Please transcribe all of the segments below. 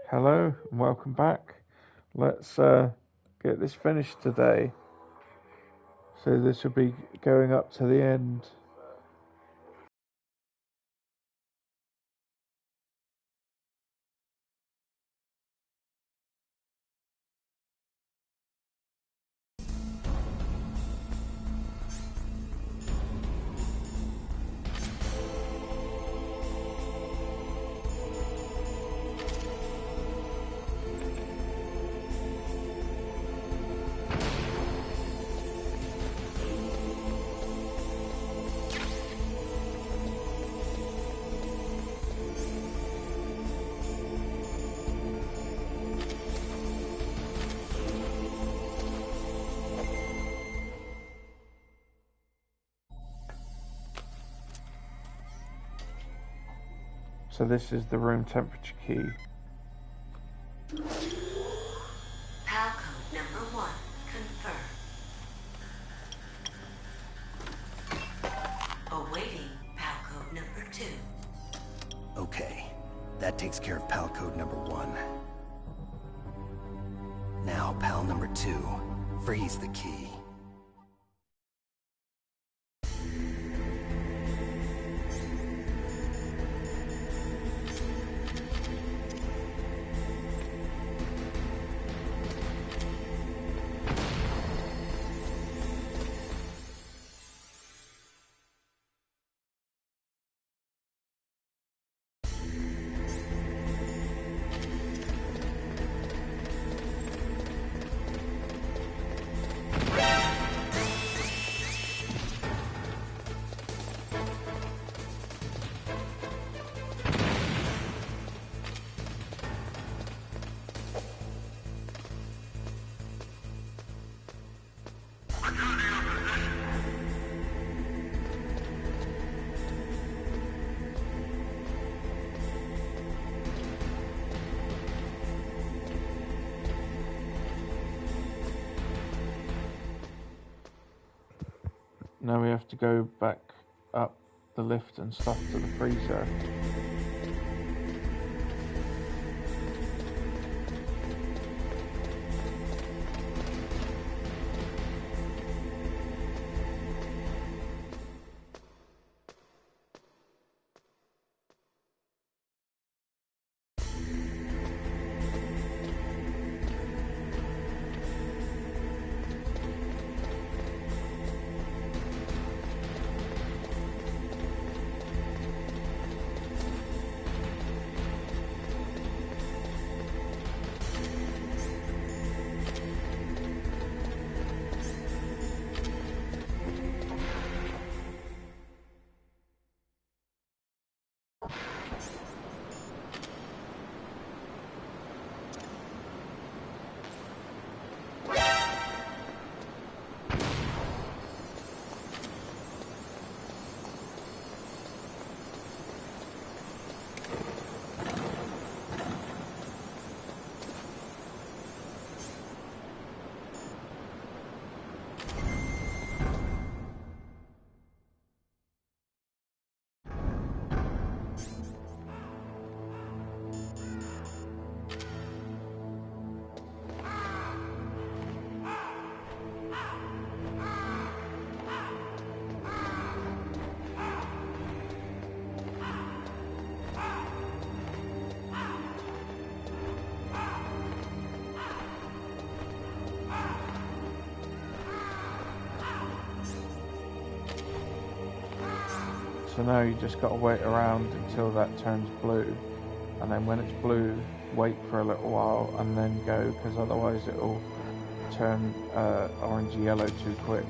Hello and welcome back. Let's get this finished today. So this will be going up to the end. So this is the room temperature key. PAL code number 1 confirmed. Awaiting PAL code number 2. Okay, that takes care of PAL code number 1. Now PAL number 2, freeze the key. Now we have to go back up the lift and stuff to the freezer. So now you just got to wait around until that turns blue, and then when it's blue, wait for a little while and then go, because otherwise it'll turn orangey yellow too quick.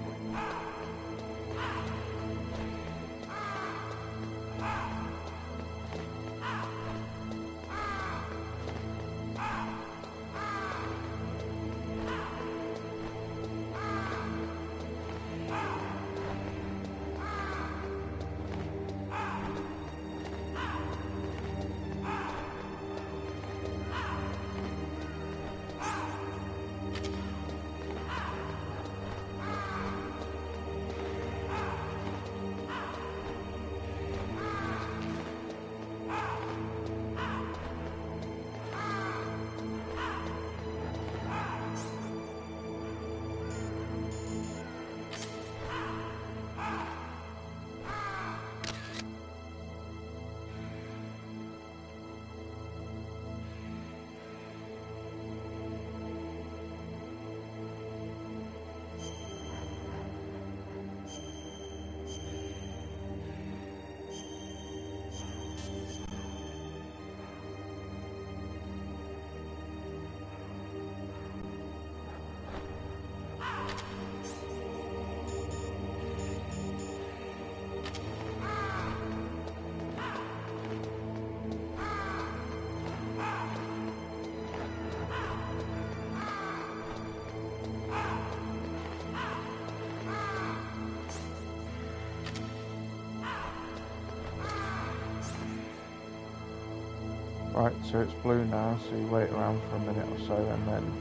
Right, so it's blue now, so you wait around for a minute or so, and then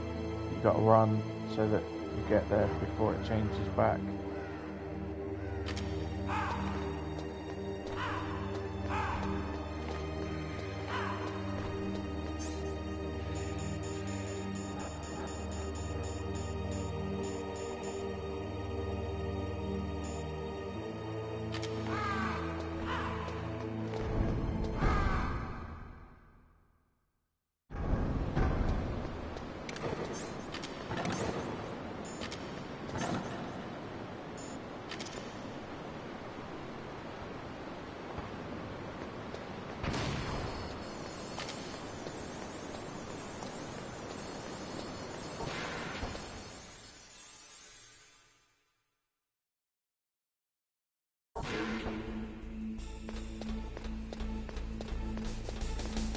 you got to run so that you get there before it changes back.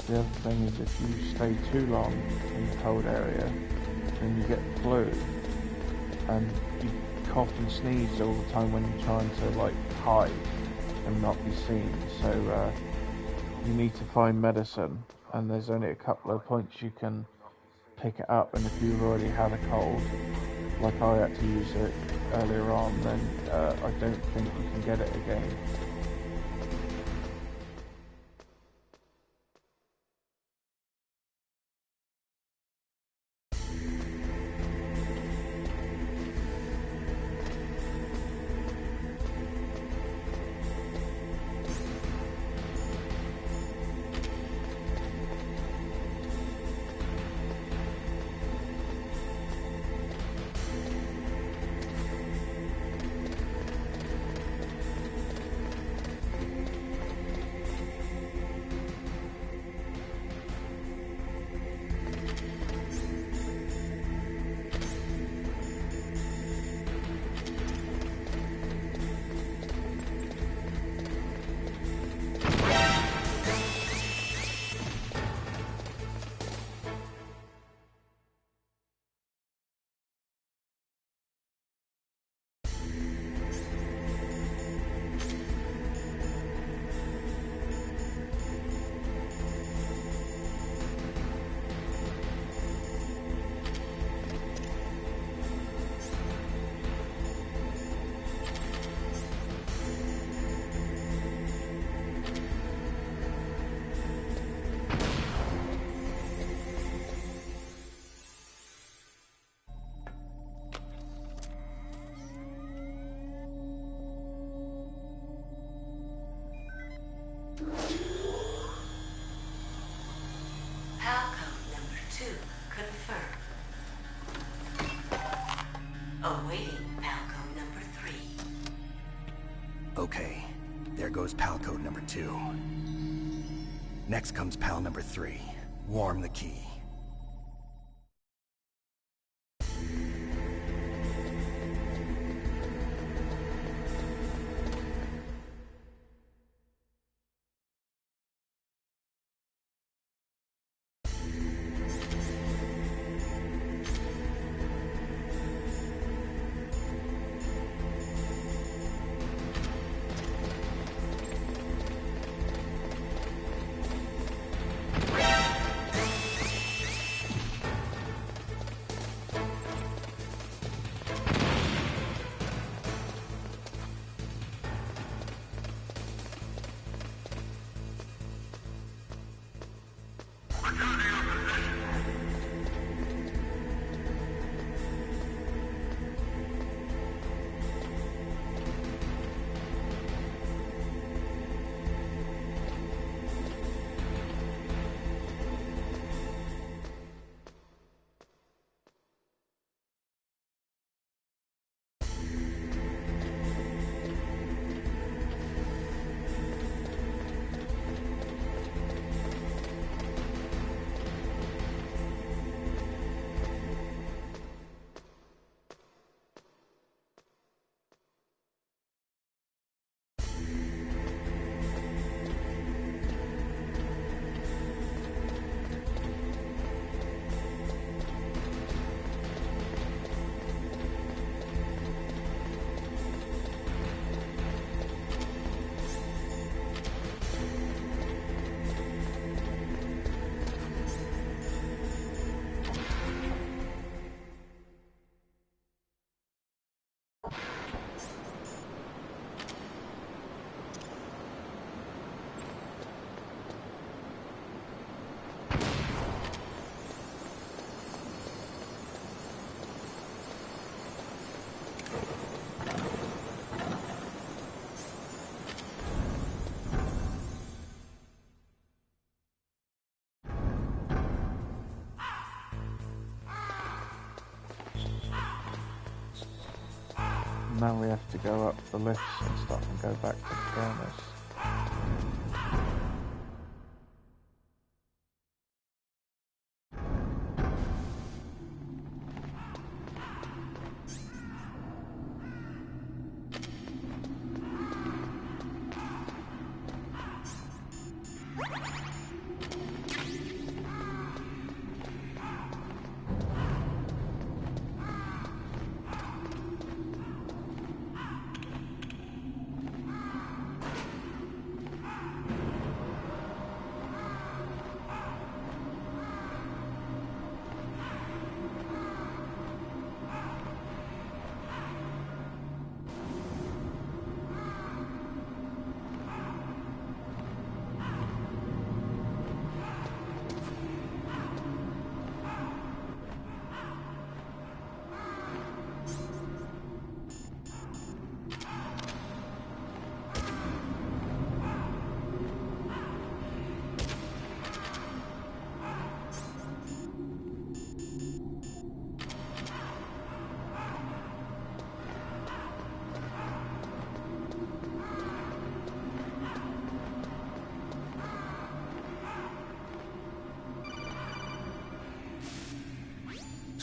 The other thing is if you stay too long in the cold area, then you get flu, and you cough and sneeze all the time when you're trying to like hide and not be seen. So you need to find medicine, and there's only a couple of points you can pick it up. And if you've already had a cold, like I had to use it earlier on, then I don't think you can get it again. Palcode number 2 confirmed. Awaiting Palcode number 3. Okay, there goes pal code number 2. Next comes pal number 3. Warm the key. now we have to go up the lifts and stuff and go back to the furnace.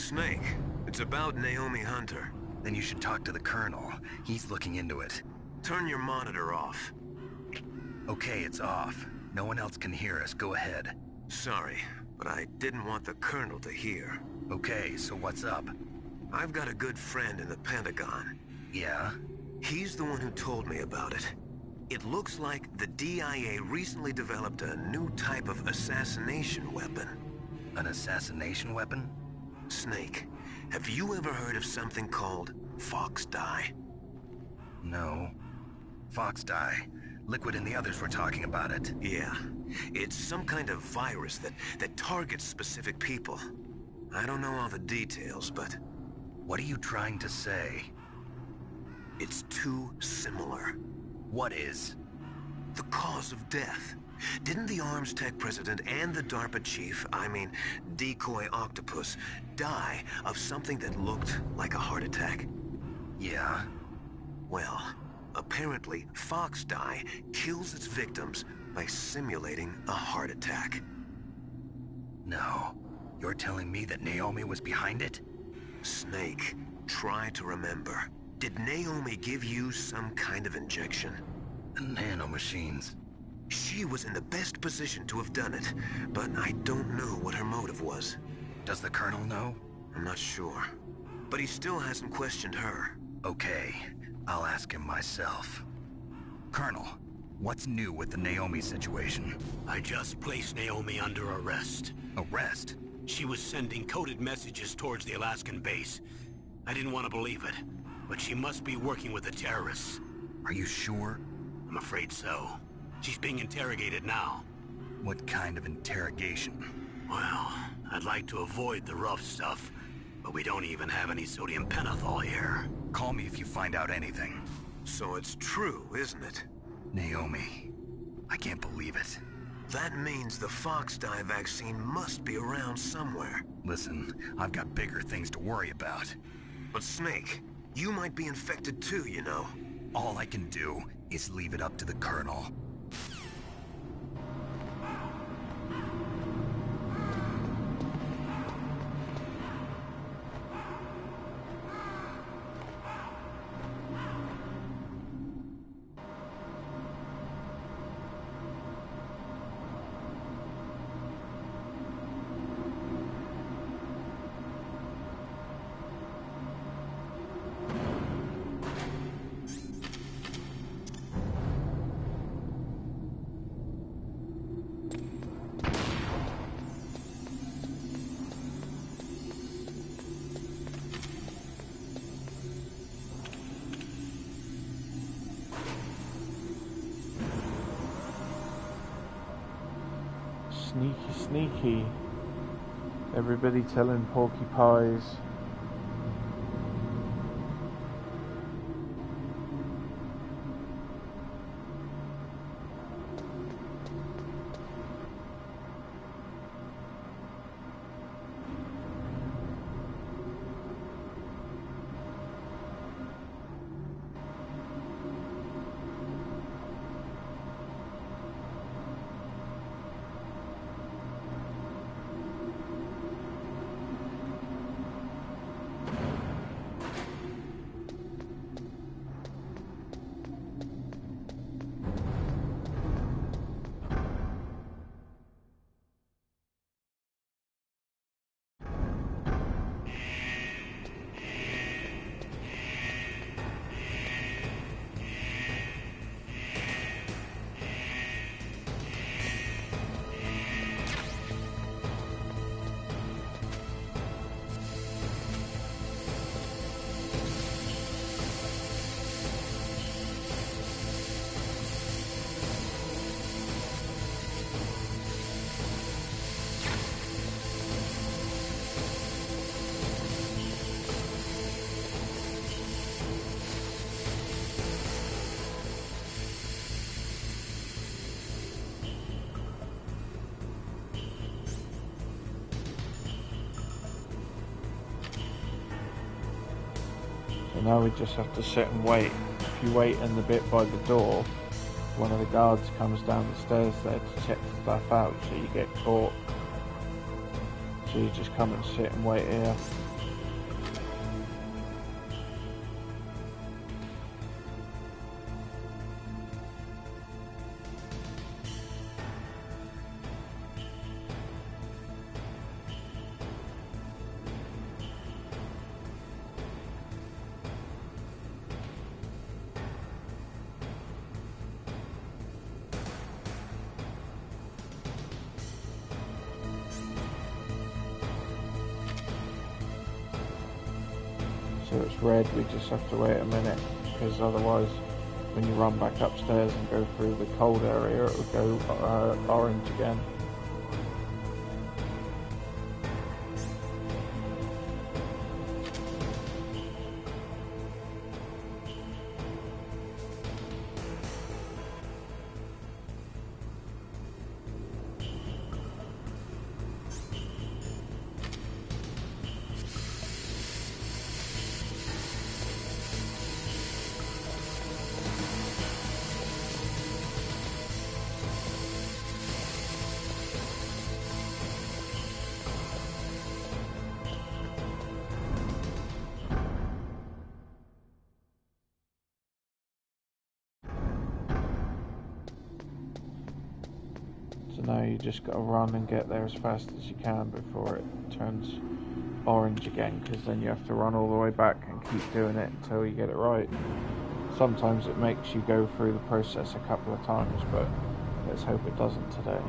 Snake, it's about Naomi Hunter. Then you should talk to the Colonel. He's looking into it. Turn your monitor off. Okay, it's off. No one else can hear us. Go ahead. Sorry, but I didn't want the Colonel to hear. Okay, so what's up? I've got a good friend in the Pentagon. Yeah? He's the one who told me about it. It looks like the DIA recently developed a new type of assassination weapon. An assassination weapon? Snake, have you ever heard of something called Fox Dye? No. Fox Dye. Liquid and the others were talking about it. Yeah. It's some kind of virus that targets specific people. I don't know all the details, but... What are you trying to say? It's too similar. What is? The cause of death. Didn't the Arms Tech president and the DARPA chief, Decoy Octopus, die of something that looked like a heart attack? Yeah? Well, apparently Fox Dye kills its victims by simulating a heart attack. No. You're telling me that Naomi was behind it? Snake, try to remember. Did Naomi give you some kind of injection? The nanomachines. She was in the best position to have done it, but I don't know what her motive was. Does the Colonel know? I'm not sure. But he still hasn't questioned her. Okay, I'll ask him myself. Colonel, what's new with the Naomi situation? I just placed Naomi under arrest. Arrest? She was sending coded messages towards the Alaskan base. I didn't want to believe it, but she must be working with the terrorists. Are you sure? I'm afraid so. She's being interrogated now. What kind of interrogation? Well, I'd like to avoid the rough stuff, but we don't even have any sodium pentothal here. Call me if you find out anything. So it's true, isn't it? Naomi. I can't believe it. That means the Fox Dye vaccine must be around somewhere. Listen, I've got bigger things to worry about. But Snake, you might be infected too, you know. All I can do is leave it up to the Colonel. Sneaky, sneaky. Everybody telling Porky Pies. now we just have to sit and wait. If you wait in the bit by the door, one of the guards comes down the stairs there to check stuff out, so you get caught. So you just come and sit and wait here. So it's red, we just have to wait a minute, because otherwise when you run back upstairs and go through the cold area, it will go orange again. So now you just got to run and get there as fast as you can before it turns orange again, because then you have to run all the way back and keep doing it until you get it right. Sometimes it makes you go through the process a couple of times, but let's hope it doesn't today.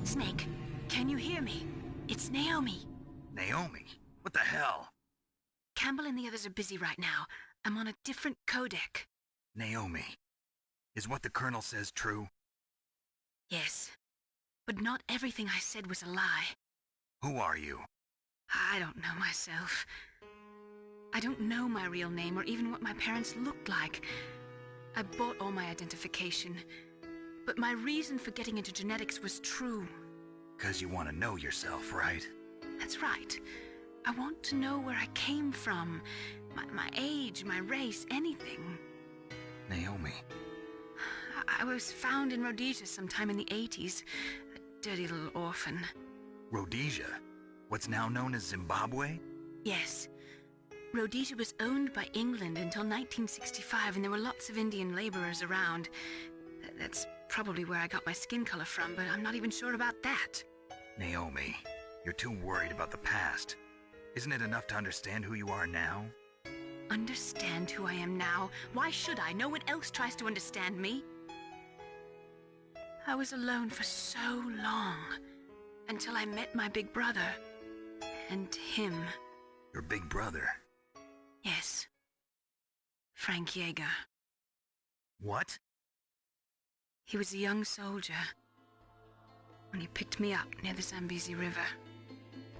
Snake, can you hear me? It's Naomi. Naomi? What the hell? Campbell and the others are busy right now. I'm on a different codec. Naomi, is what the Colonel says true? Yes, but not everything I said was a lie. Who are you? I don't know myself. I don't know my real name or even what my parents looked like. I bought all my identification. But my reason for getting into genetics was true. 'Cause you want to know yourself, right? That's right. I want to know where I came from. My age, my race, anything. Naomi. I was found in Rhodesia sometime in the 80s. A dirty little orphan. Rhodesia? What's now known as Zimbabwe? Yes. Rhodesia was owned by England until 1965, and there were lots of Indian laborers around. That's probably where I got my skin color from, but I'm not even sure about that. Naomi, you're too worried about the past. Isn't it enough to understand who you are now? Understand who I am now? Why should I? No one else tries to understand me. I was alone for so long, until I met my big brother. And him. Your big brother? Yes. Frank Yeager. What? He was a young soldier when he picked me up near the Zambezi River.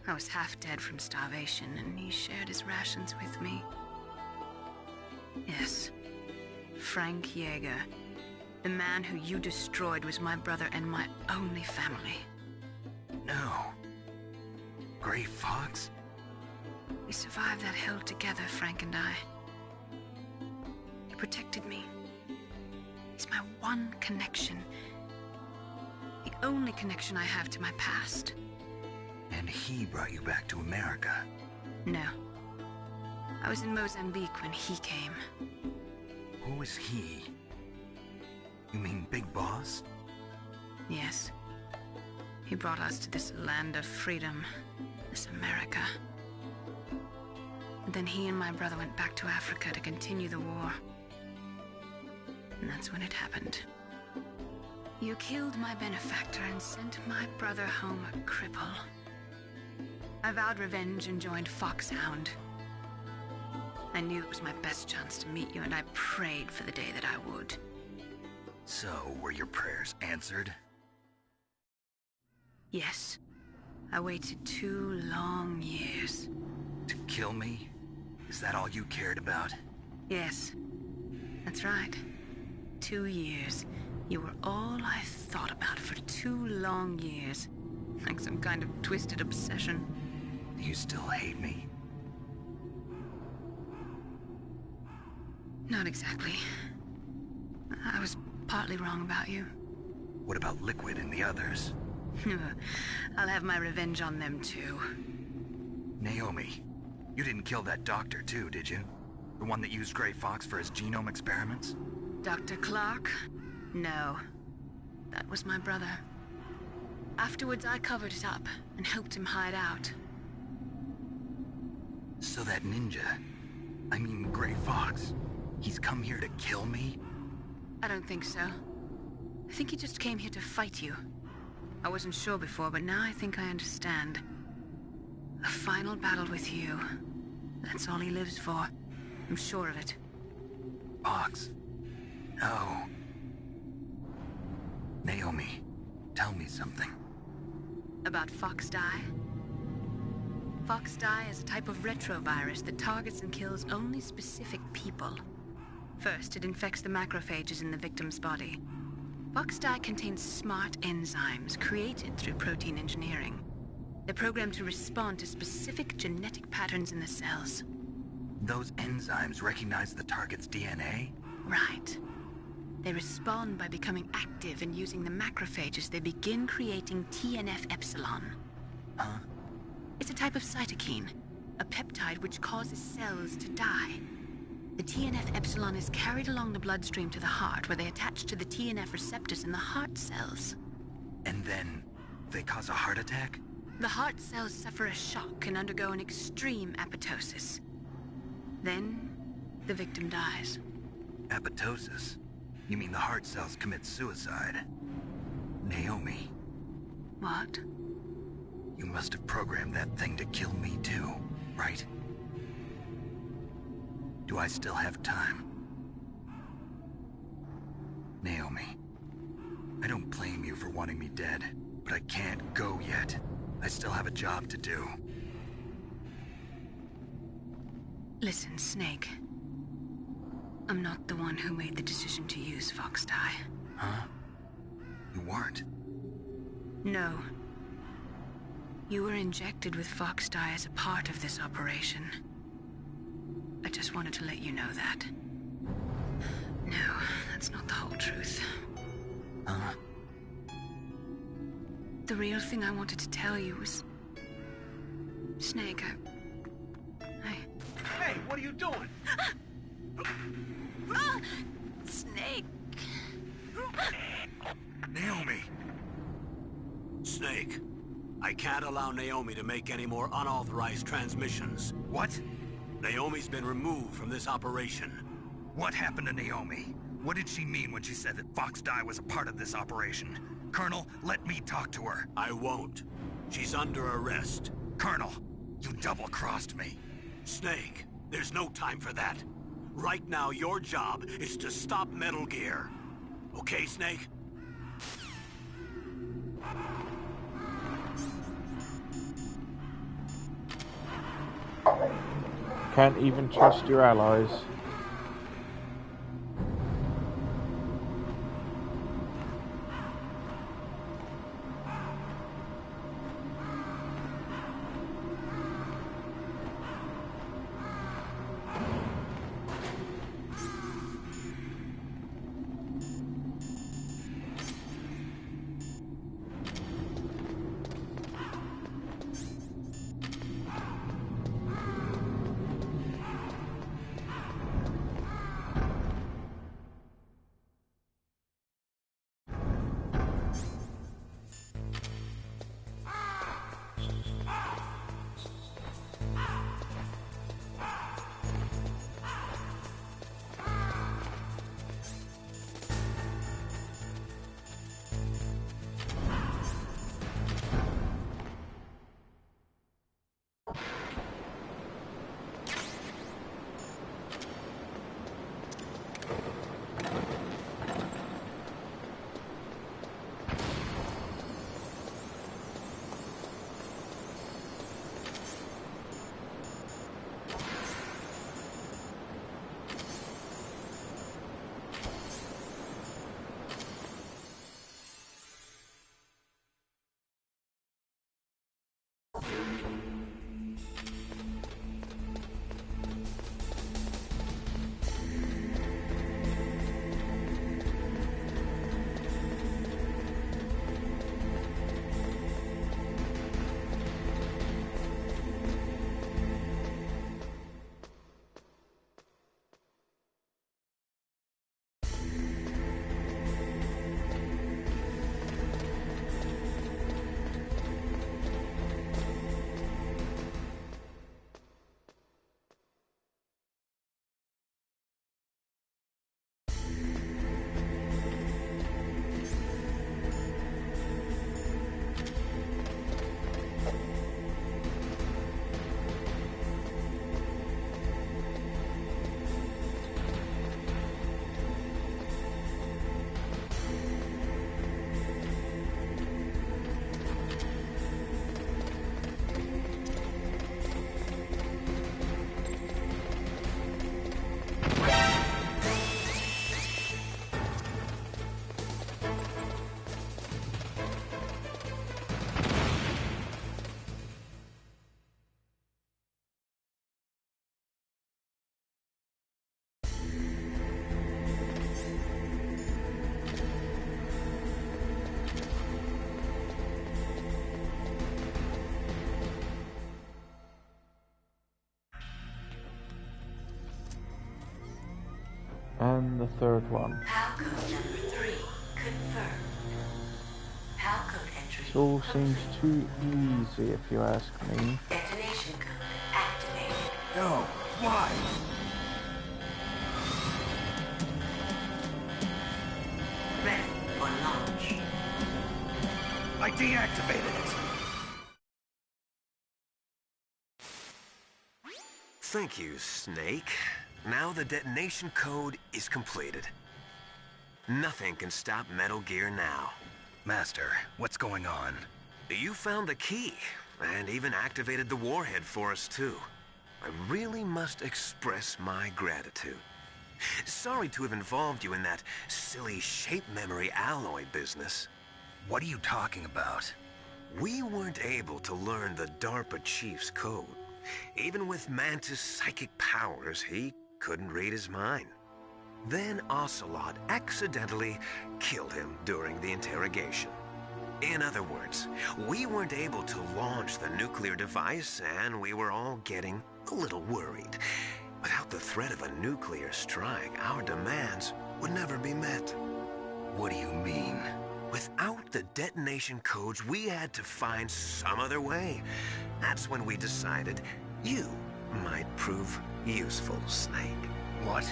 I was half dead from starvation, and he shared his rations with me. Yes, Frank Yeager. The man who you destroyed was my brother and my only family. No. Gray Fox? We survived that hell together, Frank and I. He protected me. He's my one connection. The only connection I have to my past. And he brought you back to America? No. I was in Mozambique when he came. Who is he? You mean Big Boss? Yes. He brought us to this land of freedom, this America. And then he and my brother went back to Africa to continue the war. And that's when it happened. You killed my benefactor and sent my brother home a cripple. I vowed revenge and joined Foxhound. I knew it was my best chance to meet you, and I prayed for the day that I would. So, were your prayers answered? Yes. I waited 2 long years. To kill me? Is that all you cared about? Yes. That's right. 2 years. You were all I thought about for 2 long years. Like some kind of twisted obsession. Do you still hate me? Not exactly. I was partly wrong about you. What about Liquid and the others? I'll have my revenge on them too. Naomi, you didn't kill that doctor too, did you? The one that used Gray Fox for his genome experiments? Dr. Clark? No. That was my brother. Afterwards, I covered it up and helped him hide out. So that ninja, I mean Gray Fox, he's come here to kill me? I don't think so. I think he just came here to fight you. I wasn't sure before, but now I think I understand. A final battle with you. That's all he lives for. I'm sure of it. Fox? No. Naomi, tell me something. About FoxDie? FoxDie is a type of retrovirus that targets and kills only specific people. First, it infects the macrophages in the victim's body. FoxDie contains smart enzymes created through protein engineering. They're programmed to respond to specific genetic patterns in the cells. Those enzymes recognize the target's DNA? Right. They respond by becoming active and using the macrophages. They begin creating TNF-epsilon. Huh? It's a type of cytokine, a peptide which causes cells to die. The TNF-epsilon is carried along the bloodstream to the heart, where they attach to the TNF receptors in the heart cells. And then they cause a heart attack? The heart cells suffer a shock and undergo an extreme apoptosis. Then, the victim dies. Apoptosis? You mean the heart cells commit suicide? Naomi. What? You must have programmed that thing to kill me too, right? Do I still have time? Naomi, I don't blame you for wanting me dead, but I can't go yet. I still have a job to do. Listen, Snake. I'm not the one who made the decision to use FoxDie. Huh? You weren't? No. You were injected with FoxDie as a part of this operation. I just wanted to let you know that. No, that's not the whole truth. Huh? The real thing I wanted to tell you was... Snake, Hey, what are you doing? Snake! Naomi! Snake, I can't allow Naomi to make any more unauthorized transmissions. What? Naomi's been removed from this operation. What happened to Naomi? What did she mean when she said that FoxDie was a part of this operation? Colonel, let me talk to her. I won't. She's under arrest. Colonel, you double-crossed me. Snake, there's no time for that. Right now, your job is to stop Metal Gear. Okay, Snake? Can't even trust your allies. And the third one. Palcode number 3 confirmed. Palcode entry. This all seems complete. too easy if you ask me. Detonation code activated. No, why? Ready for launch. I deactivated it. Thank you, Snake. Now the detonation code is completed. Nothing can stop Metal Gear now. Master, what's going on? You found the key, and even activated the warhead for us, too. I really must express my gratitude. Sorry to have involved you in that silly shape memory alloy business. What are you talking about? We weren't able to learn the DARPA chief's code. Even with Mantis' psychic powers, he couldn't read his mind. Then Ocelot accidentally killed him during the interrogation. In other words, we weren't able to launch the nuclear device, and we were all getting a little worried. Without the threat of a nuclear strike, our demands would never be met. What do you mean? Without the detonation codes, we had to find some other way. That's when we decided you might prove useful, Snake. What?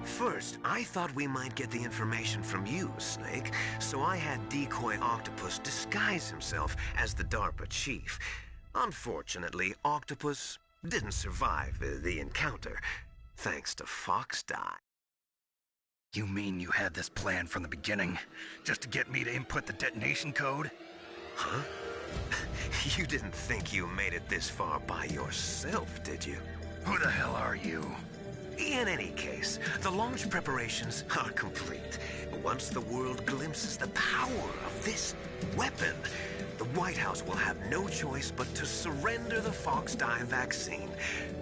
First, I thought we might get the information from you, Snake, so I had Decoy Octopus disguise himself as the DARPA chief. Unfortunately, Octopus didn't survive the encounter, thanks to Fox Die. You mean you had this plan from the beginning, just to get me to input the detonation code? Huh? You didn't think you made it this far by yourself, did you? Who the hell are you? In any case, the launch preparations are complete. Once the world glimpses the power of this weapon, the White House will have no choice but to surrender the Fox Die vaccine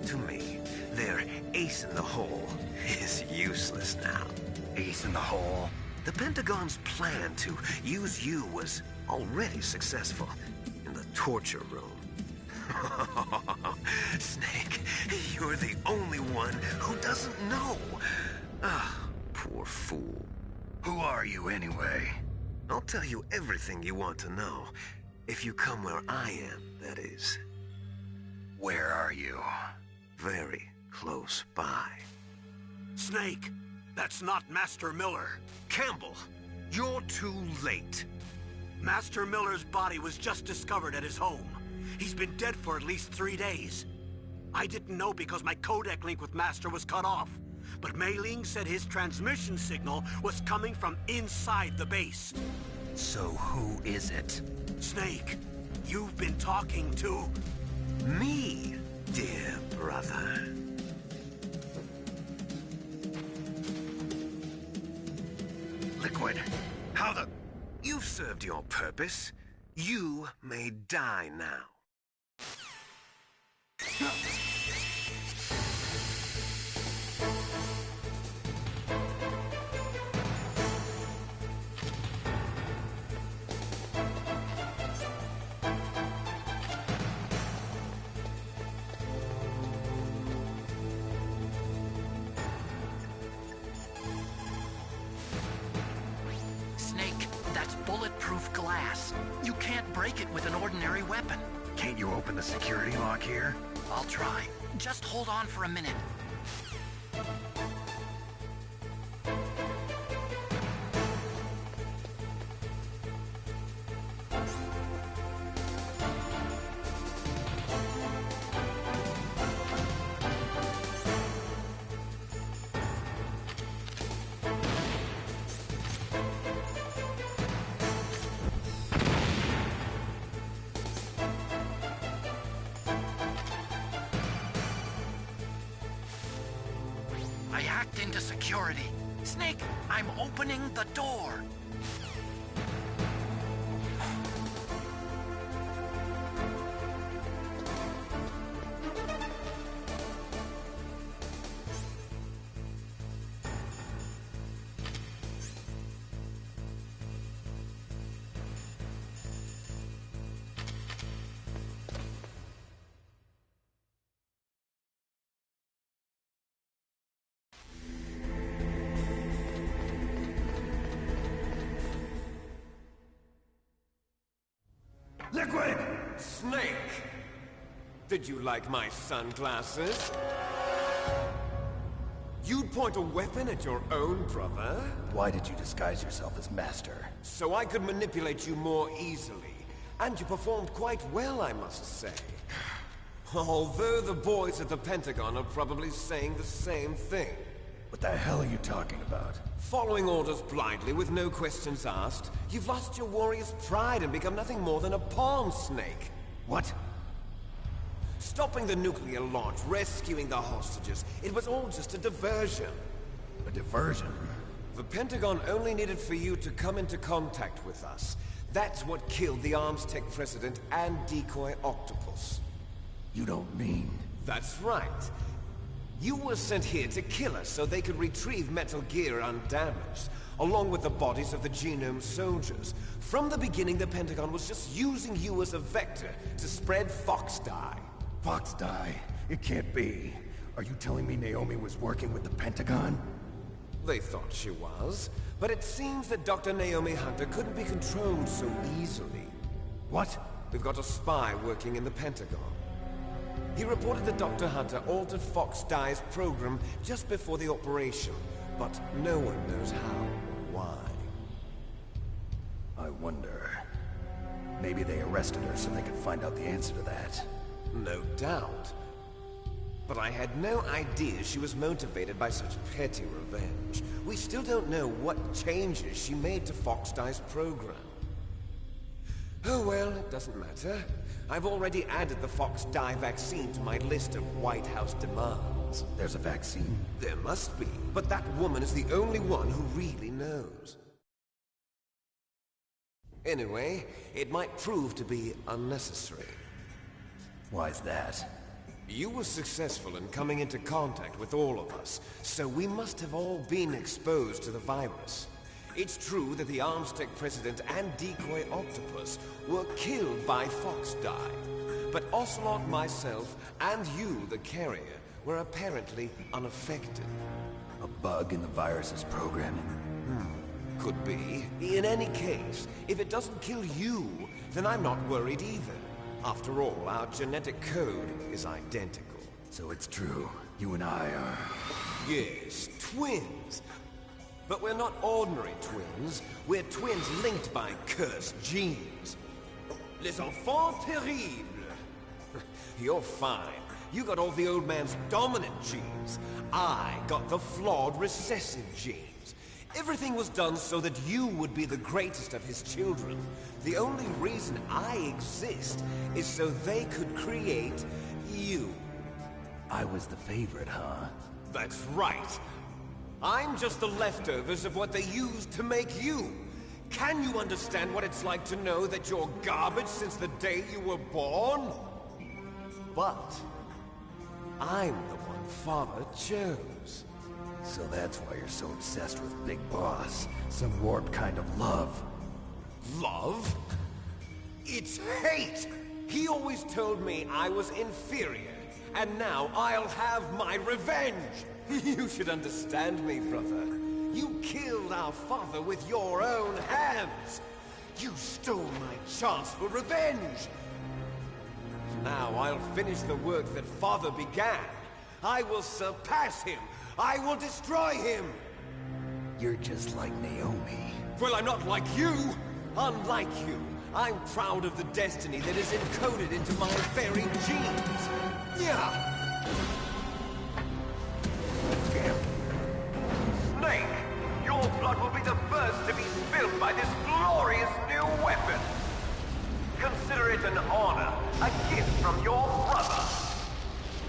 to me. Their ace in the hole is useless now. Ace in the hole? The Pentagon's plan to use you was already successful in the torture room. Snake, you're the only one who doesn't know. Ah, poor fool. Who are you anyway? I'll tell you everything you want to know. If you come where I am, that is. Where are you? Very close by. Snake, that's not Master Miller. Campbell, you're too late. Master Miller's body was just discovered at his home. He's been dead for at least 3 days. I didn't know because my codec link with Master was cut off. But Mei Ling said his transmission signal was coming from inside the base. So who is it? Snake, you've been talking to... Me, dear brother. Liquid, how the... You've served your purpose. You may die now. Snake, that's bulletproof glass. You can't break it with an ordinary weapon. Can't you open the security lock here? I'll try. Just hold on for a minute. I hacked into security. Snake, I'm opening the door. Liquid! Snake! Did you like my sunglasses? You'd point a weapon at your own brother? Why did you disguise yourself as Master? So I could manipulate you more easily. And you performed quite well, I must say. Although the boys at the Pentagon are probably saying the same thing. What the hell are you talking about? Following orders blindly with no questions asked, you've lost your warrior's pride and become nothing more than a pawn, Snake. What? Stopping the nuclear launch, rescuing the hostages, it was all just a diversion. A diversion? The Pentagon only needed for you to come into contact with us. That's what killed the ArmsTech president and Decoy Octopus. You don't mean... That's right. You were sent here to kill us so they could retrieve Metal Gear undamaged, along with the bodies of the Genome soldiers. From the beginning, the Pentagon was just using you as a vector to spread Fox Die. Fox Die? It can't be. Are you telling me Naomi was working with the Pentagon? They thought she was, but it seems that Dr. Naomi Hunter couldn't be controlled so easily. What? We've got a spy working in the Pentagon. He reported that Dr. Hunter altered Fox Die's program just before the operation, but no one knows how or why. I wonder... Maybe they arrested her so they could find out the answer to that. No doubt. But I had no idea she was motivated by such petty revenge. We still don't know what changes she made to Fox-Die's program. Oh well, it doesn't matter. I've already added the Fox-Die vaccine to my list of White House demands. There's a vaccine? There must be, but that woman is the only one who really knows. Anyway, it might prove to be unnecessary. Why's that? You were successful in coming into contact with all of us, so we must have all been exposed to the virus. It's true that the Armstech President and Decoy Octopus were killed by Fox-Die, but Ocelot, myself, and you, the carrier, were apparently unaffected. A bug in the virus's programming? Could be. In any case, if it doesn't kill you, then I'm not worried either. After all, our genetic code is identical. So it's true. You and I are... Yes, twins. But we're not ordinary twins. We're twins linked by cursed genes. Les enfants terribles. You're fine. You got all the old man's dominant genes. I got the flawed recessive genes. Everything was done so that you would be the greatest of his children. The only reason I exist is so they could create you. I was the favorite, huh? That's right. I'm just the leftovers of what they used to make you. Can you understand what it's like to know that you're garbage since the day you were born? But I'm the one Father chose. So that's why you're so obsessed with Big Boss. Some warped kind of love. Love? It's hate! He always told me I was inferior, and now I'll have my revenge! You should understand me, brother. You killed our father with your own hands! You stole my chance for revenge! Now I'll finish the work that Father began. I will surpass him! I will destroy him! You're just like Naomi. Well, I'm not like you! Unlike you, I'm proud of the destiny that is encoded into my very genes! Yeah! Snake, your blood will be the first to be spilled by this glorious new weapon! Consider it an honor, a gift from your brother!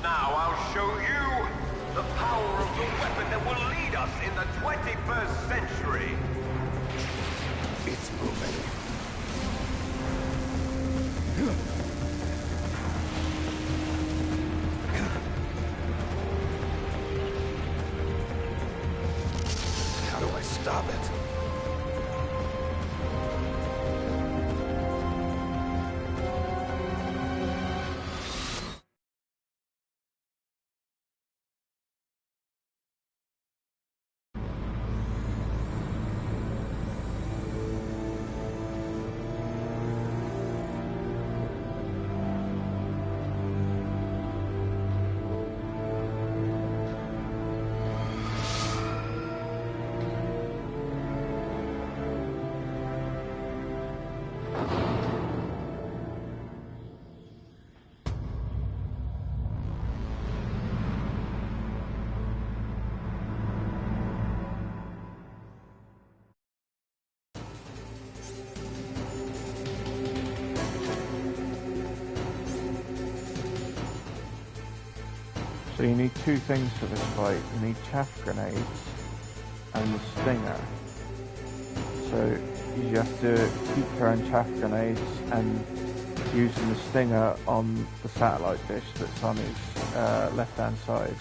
Now I'll show you the power of the weapon that will lead us in the 21st century! It's moving. How do I stop it? So you need two things for this fight. You need chaff grenades and the stinger. So you have to keep throwing chaff grenades and using the stinger on the satellite dish that's on his left-hand side.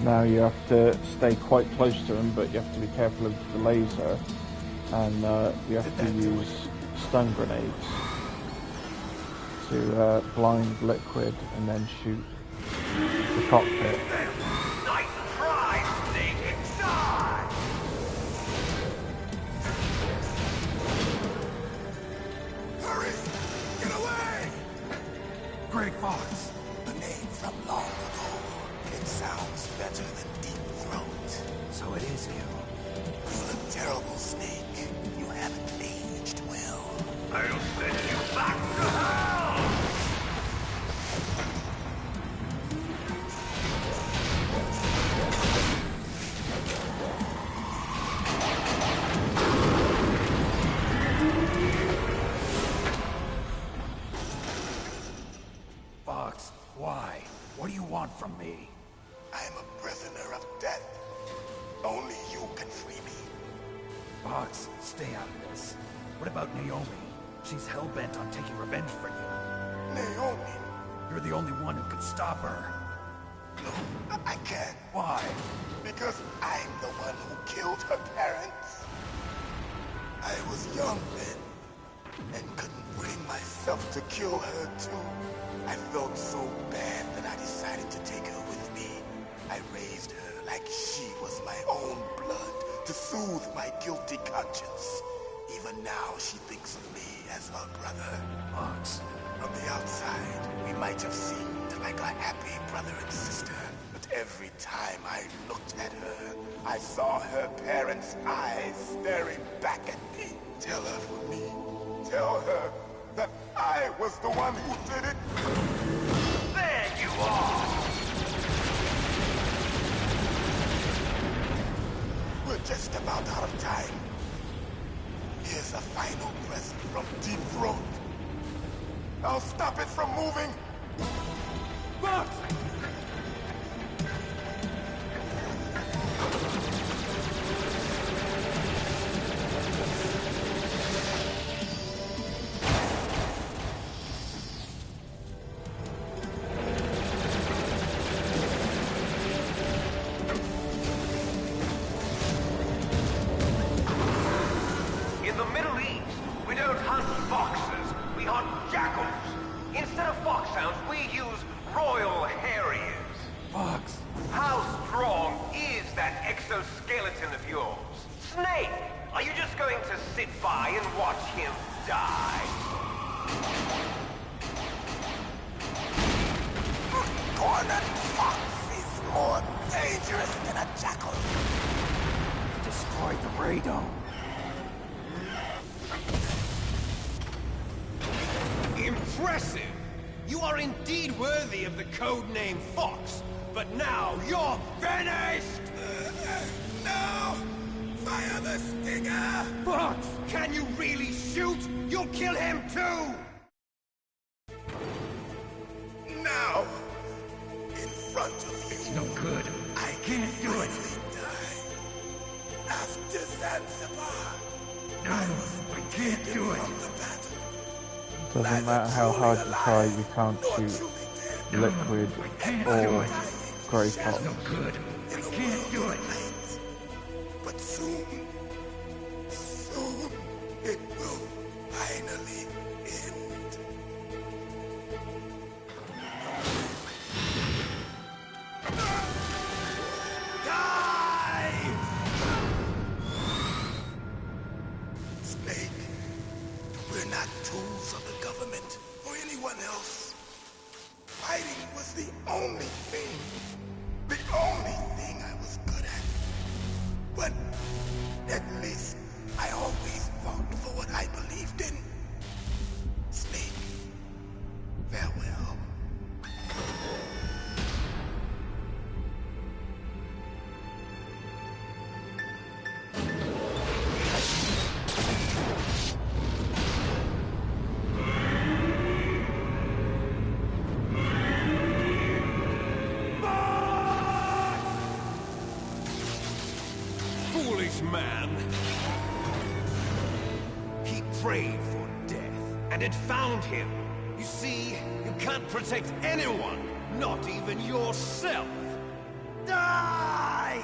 Now you have to stay quite close to him, but you have to be careful of the laser, and you have to use stun grenades to blind Liquid and then shoot the cockpit. Nice try, Snake! Die! Hurry! Get away! Grey Fox. A name from long ago. It sounds better than Deep Throat. So it is you. You look terrible, Snake. You haven't aged well. I'll send you back to hell! Fox, why? What do you want from me? I am a prisoner of death. Only you can free me. Fox, stay out of this. What about Naomi? She's hell-bent on taking revenge for you. Naomi? You're the only one who can stop her. No, I can't. Why? Because I'm the one who killed her parents. I was young then, and couldn't bring myself to kill her too. I felt so bad that I decided to take her with me. I raised her like she was my own blood, to soothe my guilty conscience. Even now, she thinks of me as her brother. Fox. From the outside, we might have seemed like a happy brother and sister, but every time I looked at her, I saw her parents' eyes staring back at me. Tell her for me. Tell her that I was the one who did it. There you are! We're just about out of time. Here's a final present from Deep Throat. I'll stop it from moving. Fox! In the Middle East, we don't hunt foxes, we hunt jackals. Instead of foxhounds, we use Royal Harriers. Fox. How strong is that exoskeleton of yours? Snake, are you just going to sit by and watch him die? Cornered fox is more dangerous than a jackal. Destroyed the radome. Impressive! You are indeed worthy of the codename Fox, but now you're finished! No! Fire the stinger! Fox, can you really shoot? You'll kill him too! Now! In front of you. It's no good. I can't do it. Die. After Zanzibar. No, I can't do it. From the battle. Doesn't matter how hard you try, you can't shoot liquid or grey fox. No good. I can't do it. But soon it will finally end. Die! Snake, we're not tools of the government or anyone else. Fighting was the only thing I was good at. But at least I always fought for what I believed in. Snake, farewell. Foolish man. He prayed for death, and it found him. You see, you can't protect anyone, not even yourself. Die!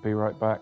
Be right back.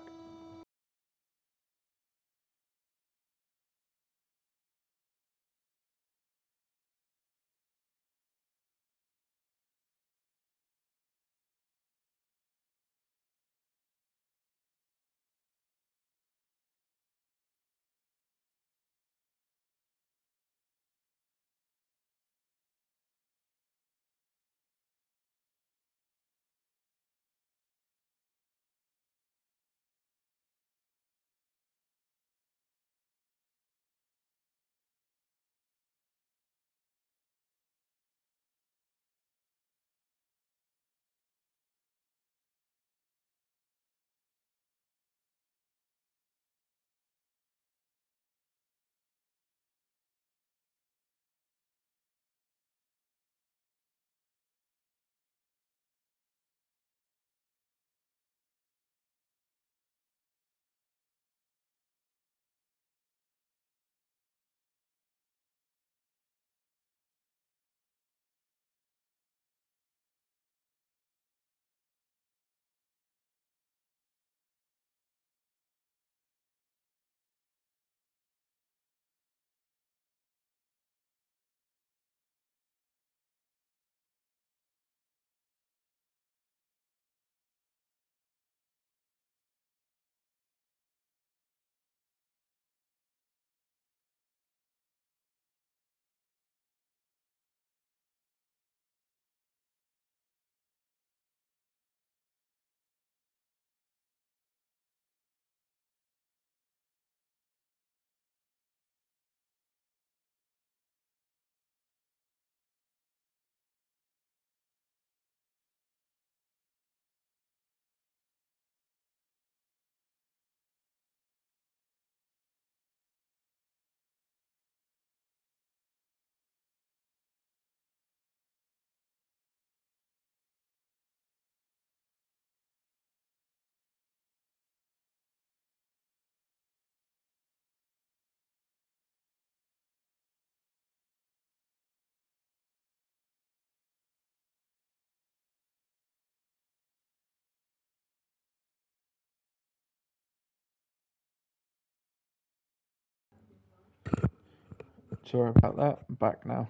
Sorry about that. I'm back now.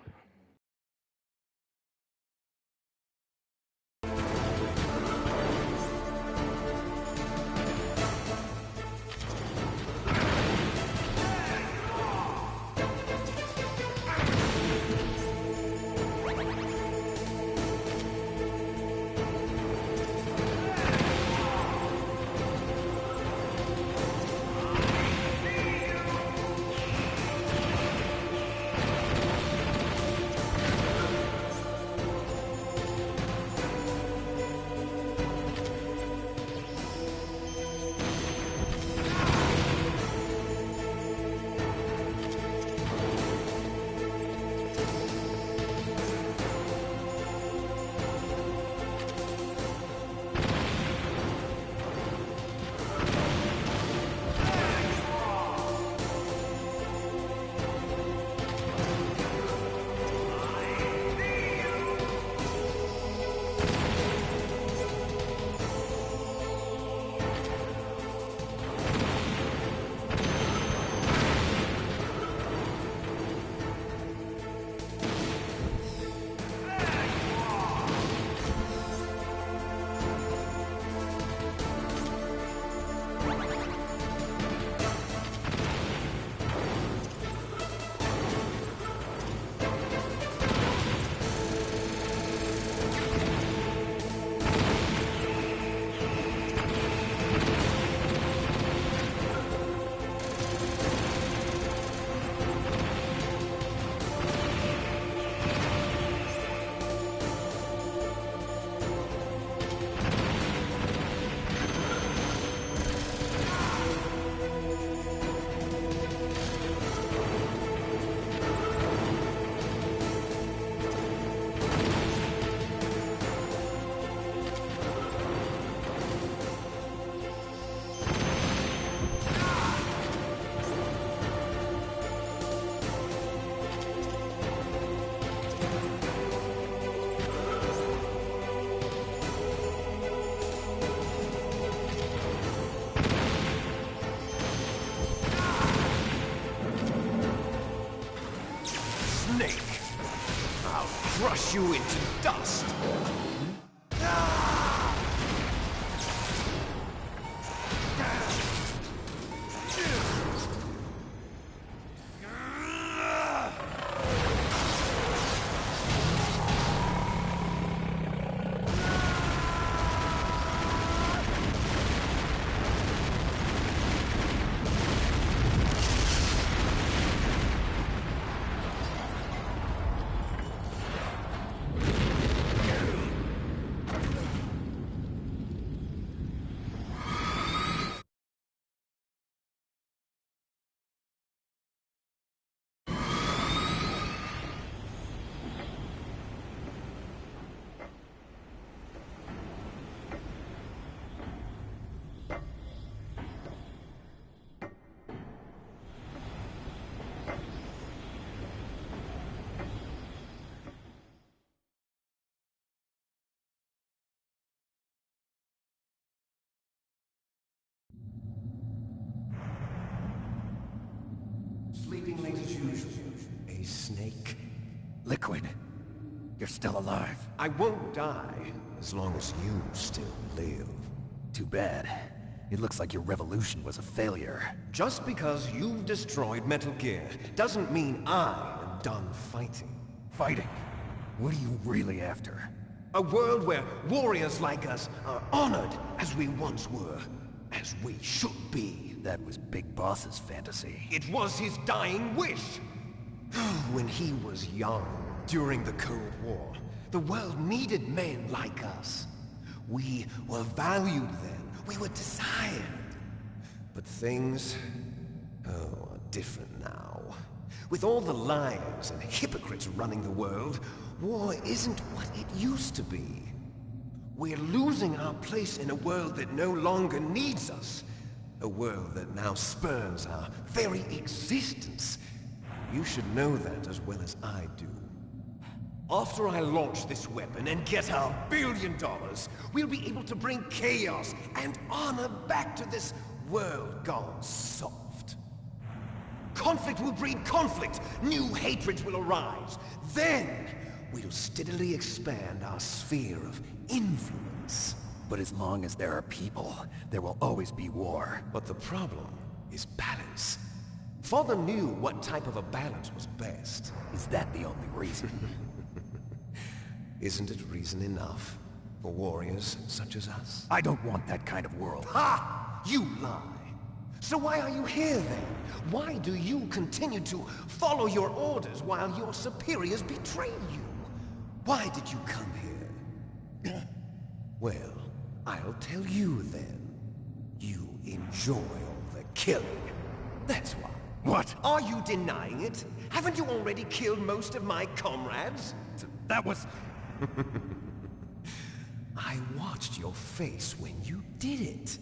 crush you into dust. Sleeping late as usual. A snake. Liquid, you're still alive. I won't die as long as you still live. Too bad. It looks like your revolution was a failure. Just because you've destroyed Metal Gear doesn't mean I am done fighting. Fighting? What are you really after? A world where warriors like us are honored as we once were, as we should be. That was Big Boss's fantasy. It was his dying wish. When he was young, during the Cold War, the world needed men like us. We were valued then. We were desired. But things, are different now. With all the liars and hypocrites running the world, war isn't what it used to be. We're losing our place in a world that no longer needs us. A world that now spurns our very existence. You should know that as well as I do. After I launch this weapon and get our $1 billion, we'll be able to bring chaos and honor back to this world gone soft. Conflict will breed conflict. New hatreds will arise. Then, we'll steadily expand our sphere of influence. But as long as there are people, there will always be war. But the problem is balance. Father knew what type of a balance was best. Is that the only reason? Isn't it reason enough for warriors such as us? I don't want that kind of world. Ha! You lie! So why are you here then? Why do you continue to follow your orders while your superiors betray you? Why did you come here? Well, I'll tell you then. You enjoy all the killing. That's why. What? Are you denying it? Haven't you already killed most of my comrades? That was... I watched your face when you did it.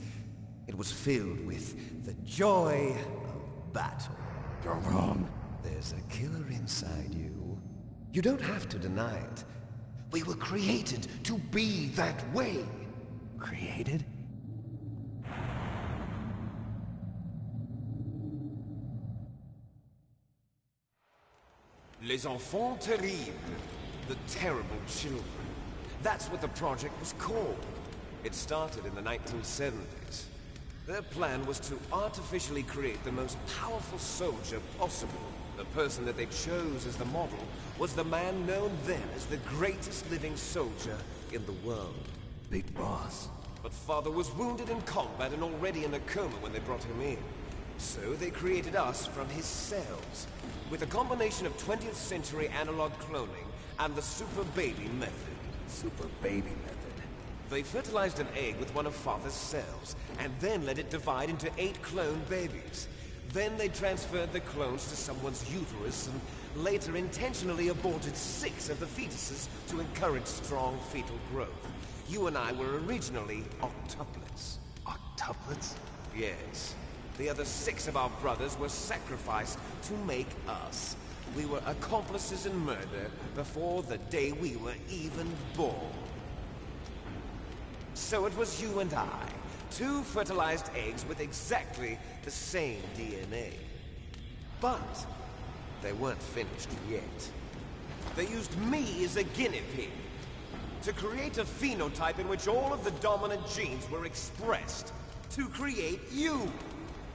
It was filled with the joy of battle. You're wrong. There's a killer inside you. You don't have to deny it. We were created to be that way. Created? Les enfants terribles. The terrible children. That's what the project was called. It started in the 1970s. Their plan was to artificially create the most powerful soldier possible. The person that they chose as the model was the man known then as the greatest living soldier in the world. Big Boss. But Father was wounded in combat and already in a coma when they brought him in. So they created us from his cells, with a combination of 20th century analog cloning and the Super Baby method. Super Baby method. They fertilized an egg with one of Father's cells, and then let it divide into 8 clone babies. Then they transferred the clones to someone's uterus, and later intentionally aborted 6 of the fetuses to encourage strong fetal growth. You and I were originally octuplets. Octuplets? Yes. The other 6 of our brothers were sacrificed to make us. We were accomplices in murder before the day we were even born. So it was you and I, 2 fertilized eggs with exactly the same DNA. But they weren't finished yet. They used me as a guinea pig to create a phenotype in which all of the dominant genes were expressed. To create you.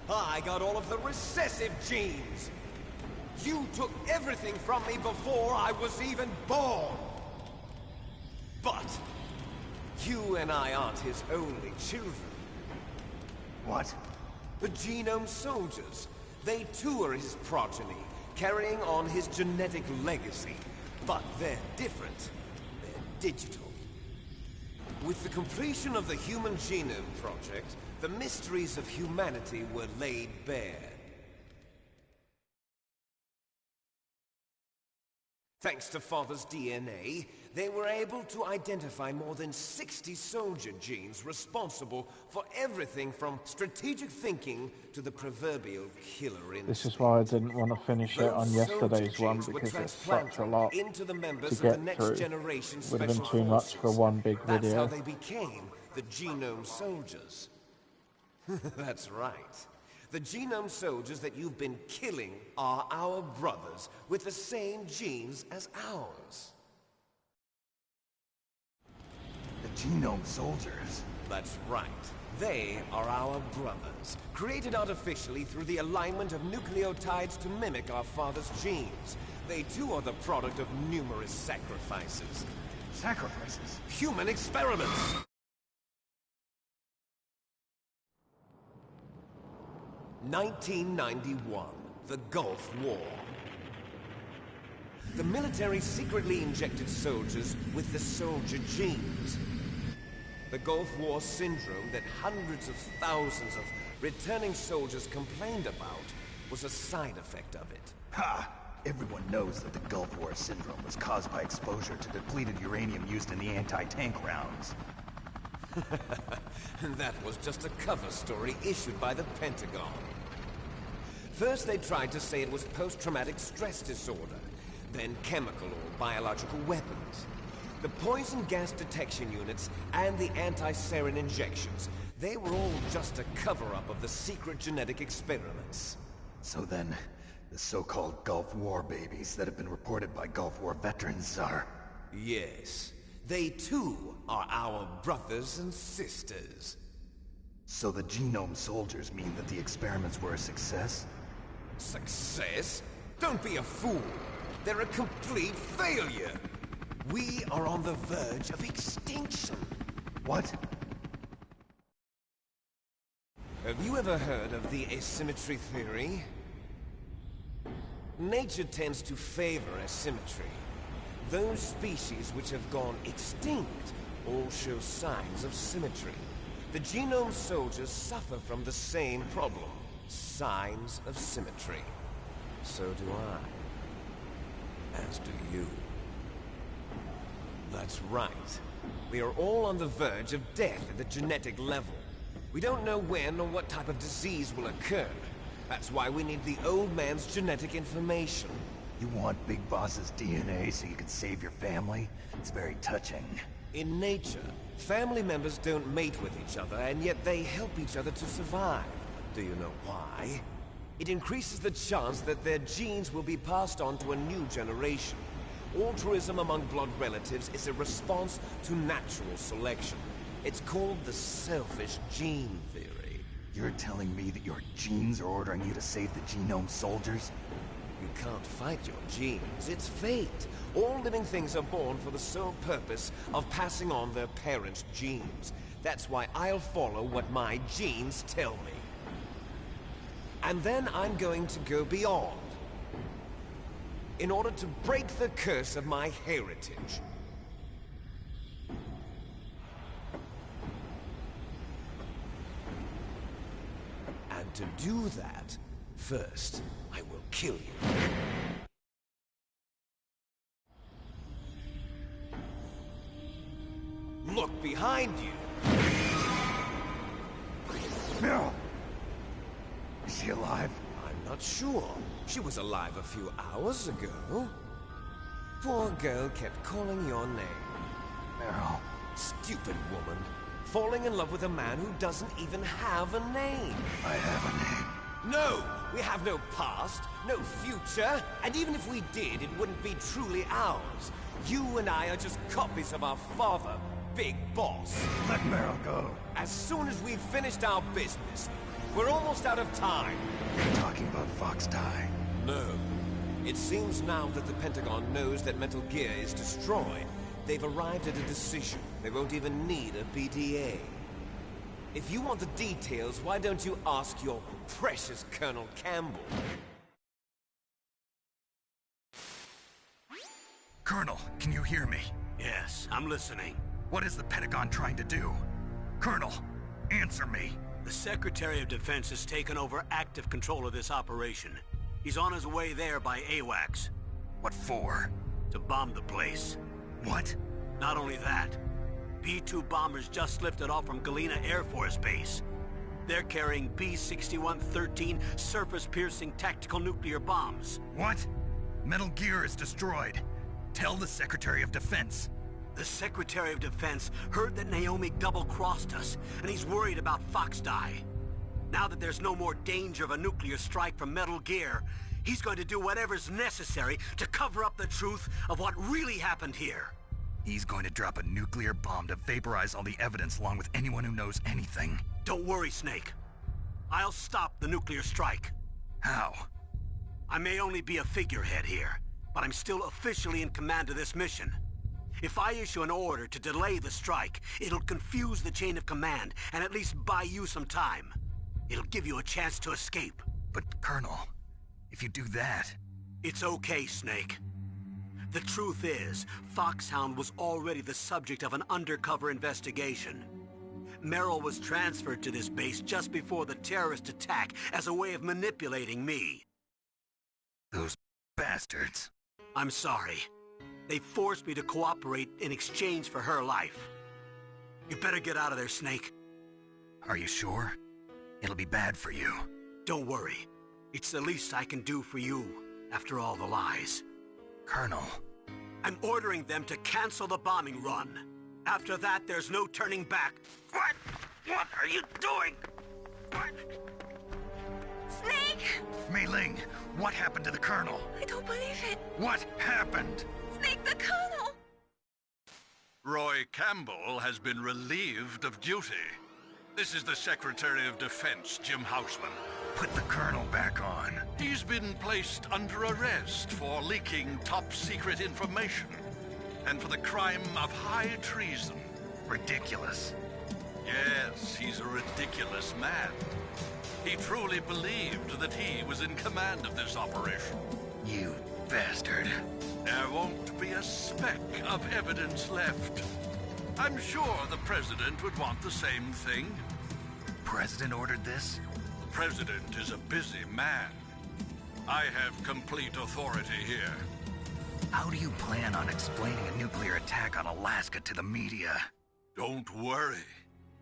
I got all of the recessive genes. You took everything from me before I was even born. But you and I aren't his only children. What? The Genome Soldiers. They too are his progeny, carrying on his genetic legacy. But they're different. They're digital. With the completion of the Human Genome Project, the mysteries of humanity were laid bare. Thanks to Father's DNA, they were able to identify more than 60 soldier genes responsible for everything from strategic thinking to the proverbial killer instinct. This is why I didn't want to finish it on yesterday's one, because it's such a lot into the members to of the get next through. generation Would have been special too much for forces. one big That's video. how they became the Genome Soldiers. That's right. The Genome Soldiers that you've been killing are our brothers with the same genes as ours. The Genome Soldiers? That's right. They are our brothers, created artificially through the alignment of nucleotides to mimic our father's genes. They too are the product of numerous sacrifices. Sacrifices? Human experiments! (1991), the Gulf War. The military secretly injected soldiers with the soldier genes. The Gulf War syndrome that hundreds of thousands of returning soldiers complained about was a side effect of it. Ha! Everyone knows that the Gulf War syndrome was caused by exposure to depleted uranium used in the anti-tank rounds. That was just a cover story issued by the Pentagon. First they tried to say it was post-traumatic stress disorder, then chemical or biological weapons. The poison gas detection units and the anti-sarin injections, they were all just a cover-up of the secret genetic experiments. So then, the so-called Gulf War babies that have been reported by Gulf War veterans are... Yes. They too are our brothers and sisters. So the Genome Soldiers mean that the experiments were a success? Success? Don't be a fool. They're a complete failure. We are on the verge of extinction. What? Have you ever heard of the asymmetry theory? Nature tends to favor asymmetry. Those species which have gone extinct all show signs of symmetry. The Genome Soldiers suffer from the same problem. Signs of symmetry. So do I. As do you. That's right. We are all on the verge of death at the genetic level. We don't know when or what type of disease will occur. That's why we need the old man's genetic information. You want Big Boss's DNA so you can save your family? It's very touching. In nature, family members don't mate with each other, and yet they help each other to survive. Do you know why? It increases the chance that their genes will be passed on to a new generation. Altruism among blood relatives is a response to natural selection. It's called the selfish gene theory. You're telling me that your genes are ordering you to save the Genome Soldiers? You can't fight your genes. It's fate. All living things are born for the sole purpose of passing on their parents' genes. That's why I'll follow what my genes tell me. And then I'm going to go beyond. In order to break the curse of my heritage. And to do that, first, I will kill you. Look behind you! Meryl! Is she alive? I'm not sure. She was alive a few hours ago. Poor girl kept calling your name. Meryl. Stupid woman. Falling in love with a man who doesn't even have a name. I have a name. No! We have no past, no future, and even if we did, it wouldn't be truly ours. You and I are just copies of our father, Big Boss. Let Meryl go. As soon as we've finished our business, we're almost out of time. You're talking about Fox Die. No. It seems now that the Pentagon knows that Metal Gear is destroyed, they've arrived at a decision. They won't even need a PDA. If you want the details, why don't you ask your precious Colonel Campbell? Colonel, can you hear me? Yes, I'm listening. What is the Pentagon trying to do? Colonel, answer me. The Secretary of Defense has taken over active control of this operation. He's on his way there by AWACS. What for? To bomb the place. What? Not only that, B-2 bombers just lifted off from Galena Air Force Base. They're carrying B-6113 surface-piercing tactical nuclear bombs. What? Metal Gear is destroyed. Tell the Secretary of Defense. The Secretary of Defense heard that Naomi double-crossed us, and he's worried about Fox Die. Now that there's no more danger of a nuclear strike from Metal Gear, he's going to do whatever's necessary to cover up the truth of what really happened here. He's going to drop a nuclear bomb to vaporize all the evidence along with anyone who knows anything. Don't worry, Snake. I'll stop the nuclear strike. How? I may only be a figurehead here, but I'm still officially in command of this mission. If I issue an order to delay the strike, it'll confuse the chain of command and at least buy you some time. It'll give you a chance to escape. But, Colonel, if you do that... It's okay, Snake. The truth is, Foxhound was already the subject of an undercover investigation. Meryl was transferred to this base just before the terrorist attack as a way of manipulating me. Those bastards. I'm sorry. They forced me to cooperate in exchange for her life. You better get out of there, Snake. Are you sure? It'll be bad for you. Don't worry. It's the least I can do for you, after all the lies. Colonel. I'm ordering them to cancel the bombing run. After that, there's no turning back. What? What are you doing? What? Snake! Mei Ling, what happened to the Colonel? I don't believe it. What happened? Snake, the Colonel! Roy Campbell has been relieved of duty. This is the Secretary of Defense, Jim Houseman. Put the Colonel back on. He's been placed under arrest for leaking top-secret information and for the crime of high treason. Ridiculous. Yes, he's a ridiculous man. He truly believed that he was in command of this operation. You bastard. There won't be a speck of evidence left. I'm sure the President would want the same thing. President ordered this? The President is a busy man. I have complete authority here. How do you plan on explaining a nuclear attack on Alaska to the media? Don't worry.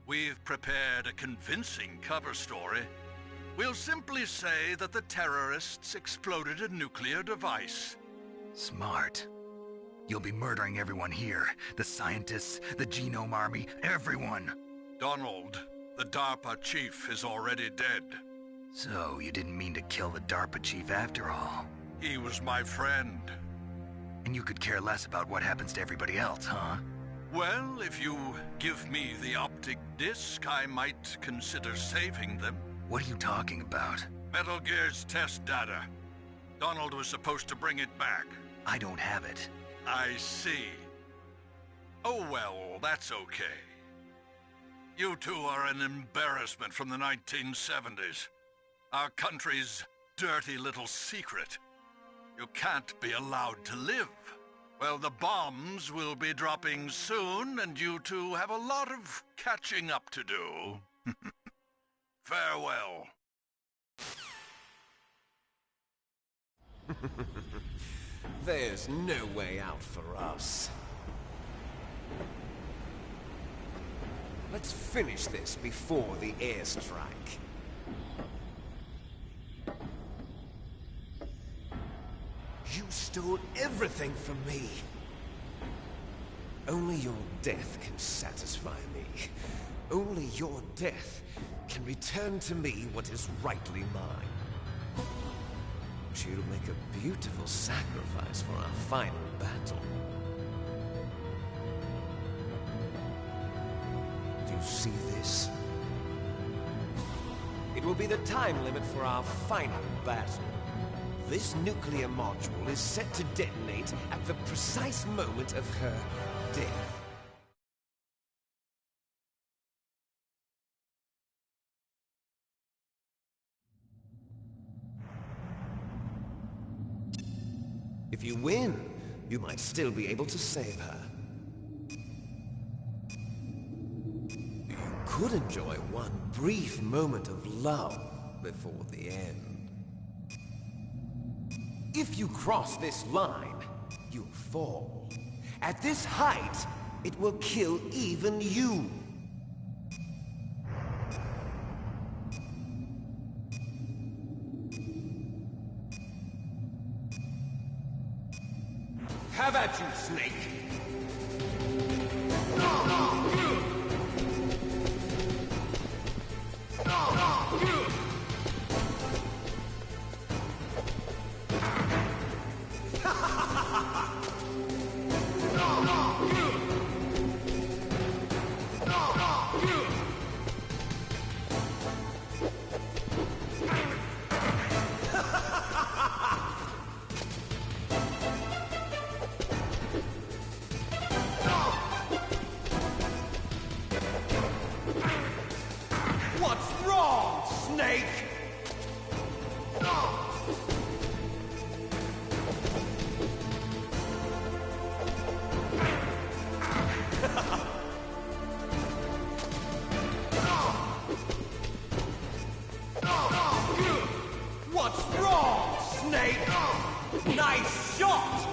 We've prepared a convincing cover story. We'll simply say that the terrorists exploded a nuclear device. Smart. You'll be murdering everyone here. The scientists, the Genome Army, everyone. Donald, the DARPA chief, is already dead. So, you didn't mean to kill the DARPA chief after all? He was my friend. And you could care less about what happens to everybody else, huh? Well, if you give me the optic disc, I might consider saving them. What are you talking about? Metal Gear's test data. Donald was supposed to bring it back. I don't have it. I see. Oh well, that's okay. You two are an embarrassment from the 1970s. Our country's dirty little secret. You can't be allowed to live. Well, the bombs will be dropping soon, and you two have a lot of catching up to do. Farewell. There's no way out for us. Let's finish this before the airstrike. You stole everything from me. Only your death can satisfy me. Only your death can return to me what is rightly mine. She'll make a beautiful sacrifice for our final battle. Do you see this? It will be the time limit for our final battle. This nuclear module is set to detonate at the precise moment of her death. If you win, you might still be able to save her. You could enjoy one brief moment of love before the end. If you cross this line, you'll fall. At this height, it will kill even you. Have at you, Snake! What's wrong, Snake? What's wrong, Snake? Nice shot!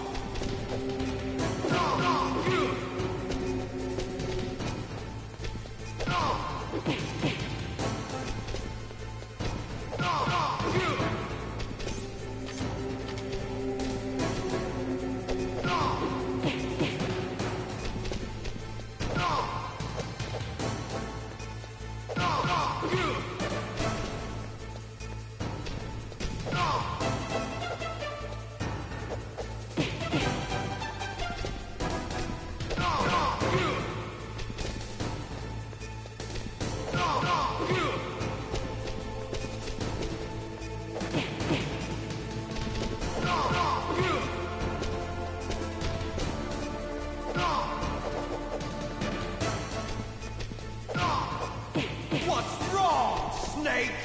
What's wrong, Snake?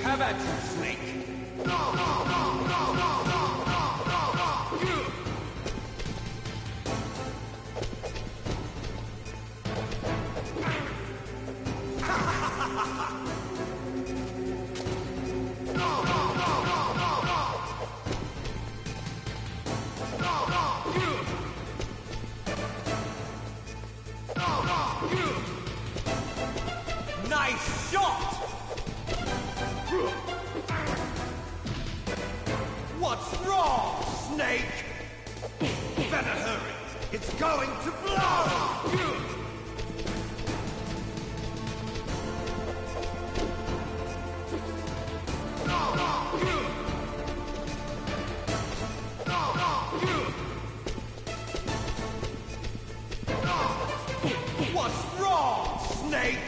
Have at you, Snake! Nice shot! What's wrong, Snake? Better hurry. It's going to blow! What's wrong, Snake?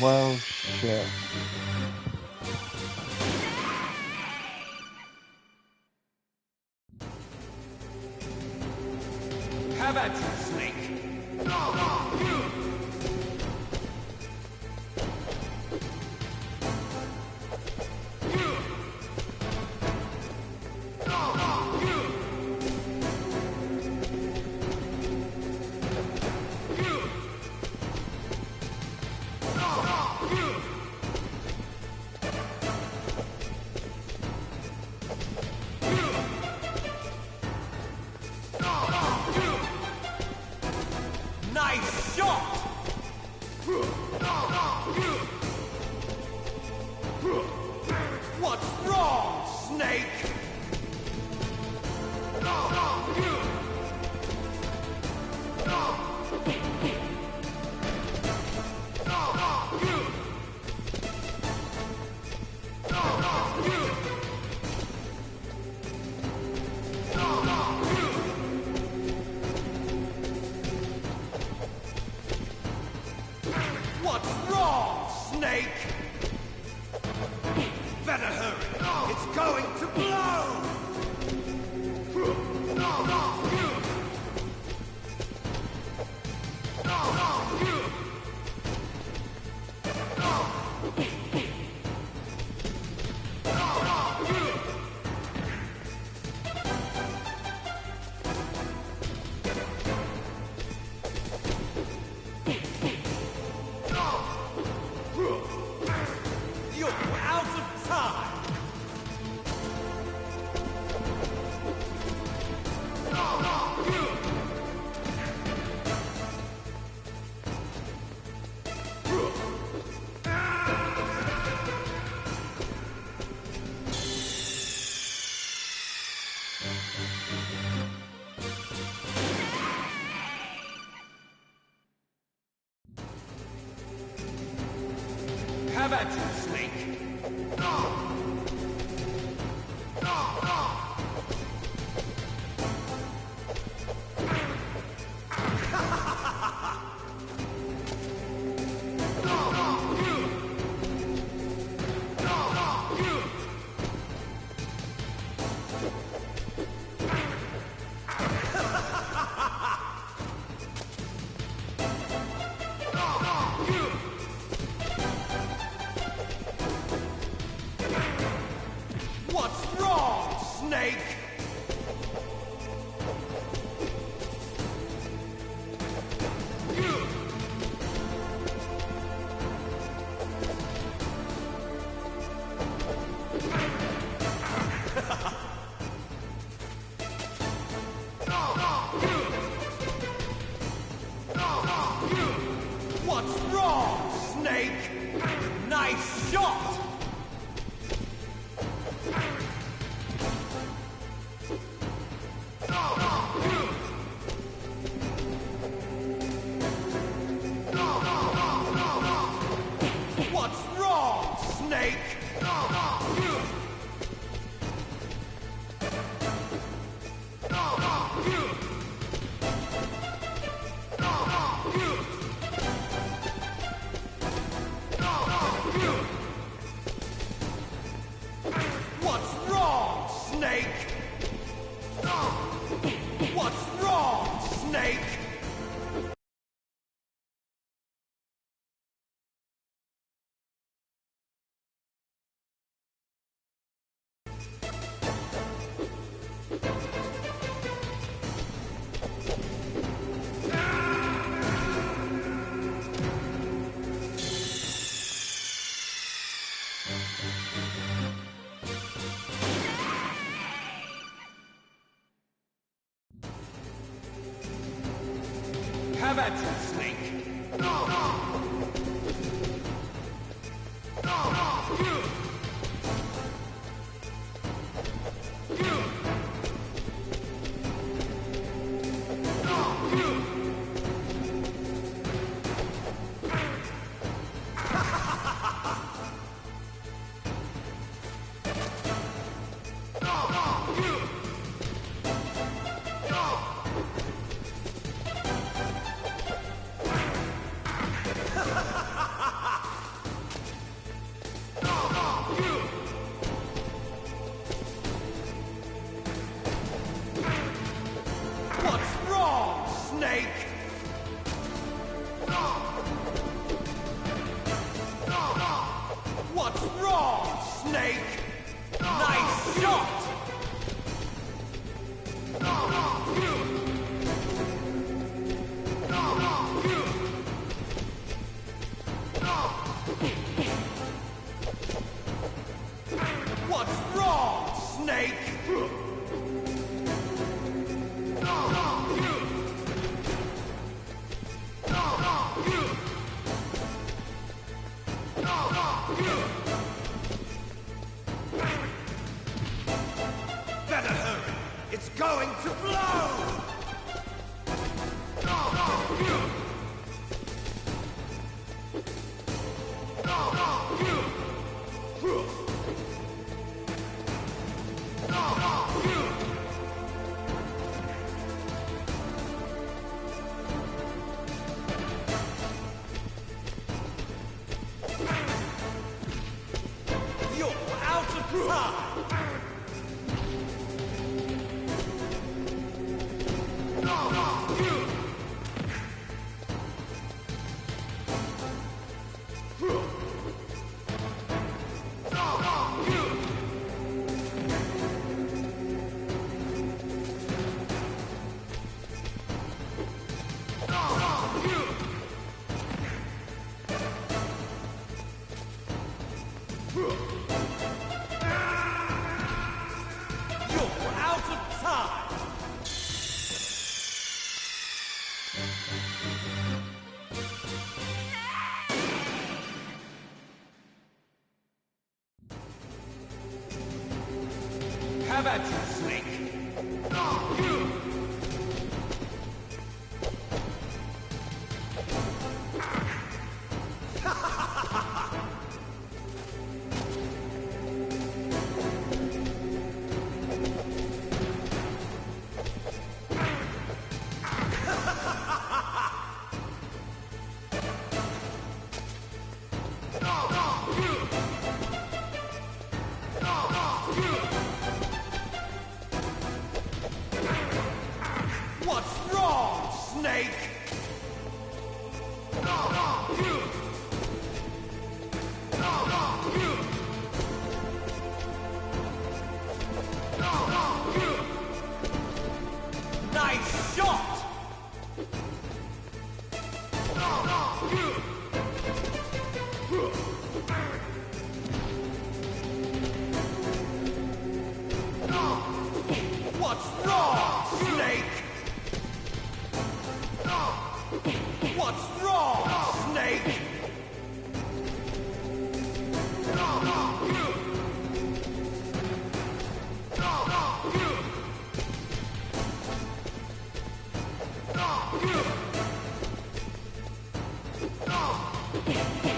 Well, shit. Have at you, Snake. Nice shot! What's wrong, Snake? What's wrong, Snake? Better hurry. It's going to blow! You're out of time! Have at you, Snake! What's wrong, Snake? What's wrong, Snake? Nice shot! What's wrong, Snake? What's wrong, Snake? What's wrong, Snake? Have at you, Snake! It's going to blow! You're out of time! You're out of time! Have at you, Snake! What's wrong, Snake? Nice shot! What's wrong, Snake? What's wrong, Snake?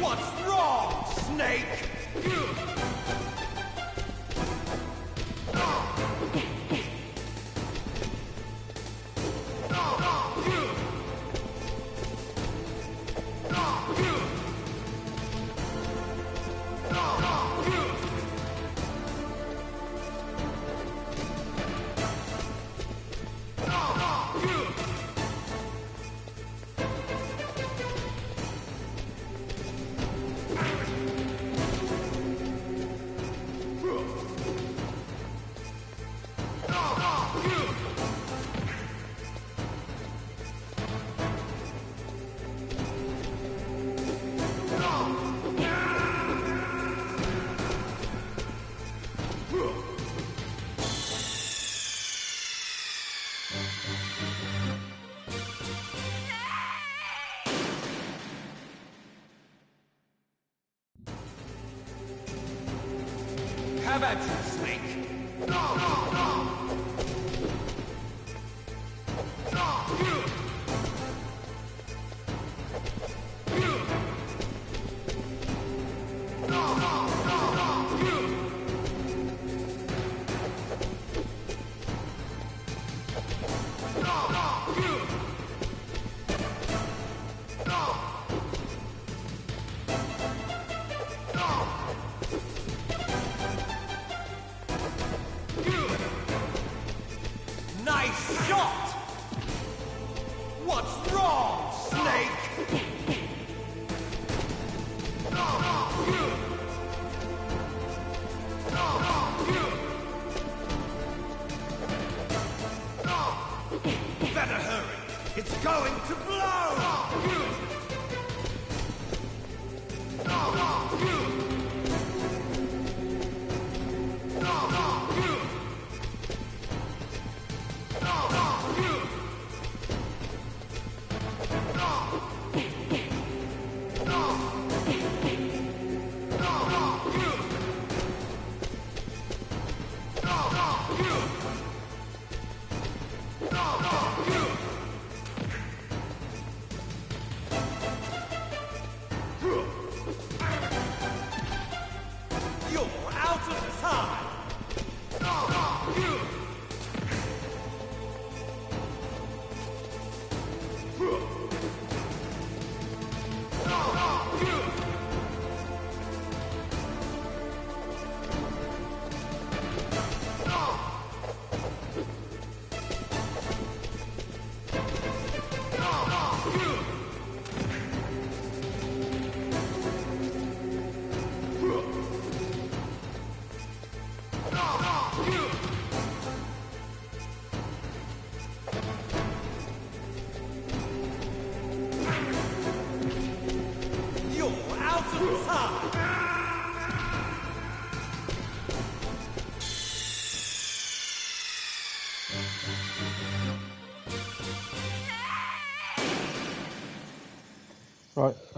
What's wrong, Snake? Have at you, Snake! Nice shot! What's wrong, Snake? Better hurry! It's going to blow!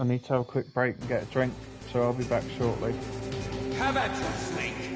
I need to have a quick break and get a drink, so I'll be back shortly. Have at you, Snake.